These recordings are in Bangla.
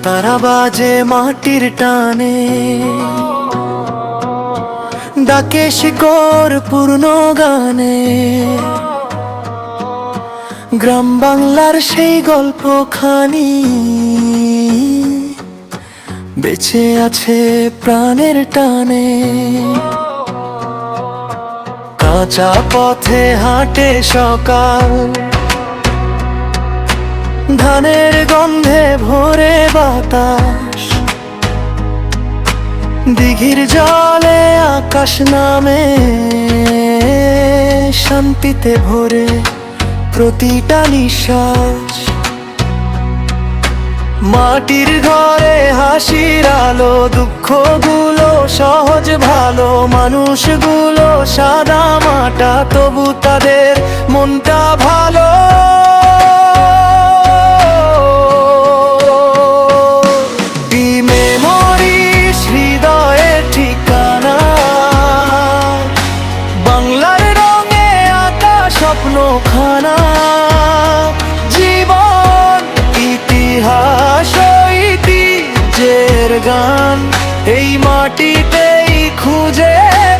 তারা বাজে মাটির টানে, ডাকে শিকড় পূর্ণ গানে। গ্রাম বাংলার সেই গল্পখানি বেঁচে আছে প্রাণের টানে। কাঁচা পথে হাঁটে সকাল, ধানের গন্ধে ভরে বাতাস। দিঘির জলে আকাশ নামে, শান্তিতে ভরে প্রতিটা নিঃশ্বাস। মাটির ঘরে হাসির আলো, দুঃখগুলো সহজ ভালো। মানুষগুলো সাদা মাটা, তবু তাদের মনটা ভালো। মেমোরিজ হৃদয়ে ঠিকানা, বাংলার রঙে আঁকা স্বপ্নখানা। জীবন ইতিহাস ঐতিহ্যের গান, এই মাটিতেই খুঁজে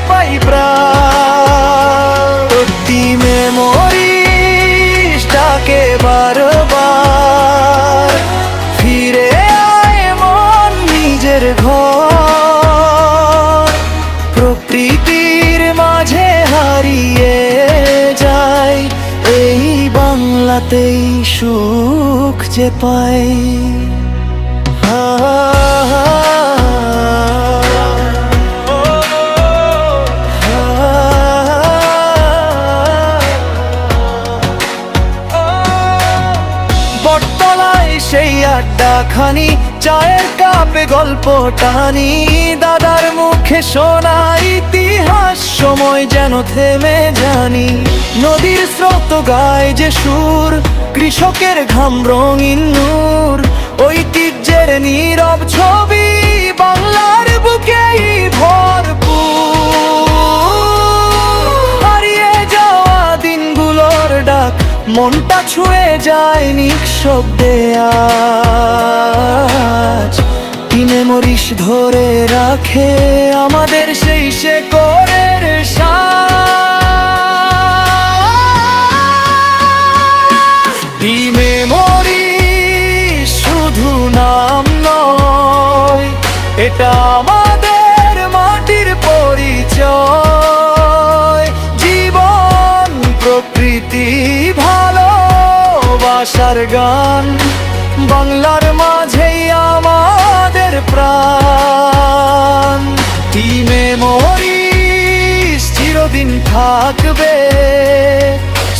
পাই প্রাণ। প্রতি মেমোরিজটাকে বারবার ফিরে আয় মন নিজের ঘর। প্রকৃতির মাঝে হারিয়ে যায়, এই বাংলাতেই সুখ যে পাই। বটতলায় সেই আড্ডাখানি, চায়ের কাপে গল্প টানি। দাদার মুখে শোনা ইতিহাস, সময় যেন থেমে জানি। নদীর স্রোত গায় যে সুর, কৃষকের ঘাম রঙিন নূর। ঐতিহ্যের নীরব ছবি, বাংলার বুকেই ভরপুর। হারিয়ে যাওয়া দিনগুলোর ডাক, মনটা ছুঁয়ে যায় নিঃশব্দে আজ। কি মেমোরিজ ধরে রাখে আমাদের সেই শেকড়ের সাথ। কি মেমোরিজ শুধু নাম নয়, এটা আমাদের মাটির পরিচয়। জীবন প্রকৃতি ভালোবাসার গান, বাংলার মাঝেই আমাদের প্রাণ। কি মেমোরিজ চিরদিন থাকবে,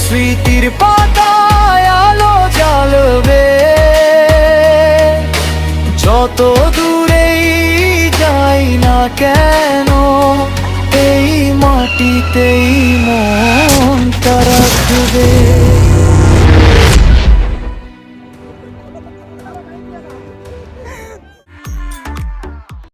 স্মৃতির পাতায় আলো জ্বালবে। যত দূরেই যাই না কেন, এই মাটিতেই মন তারা।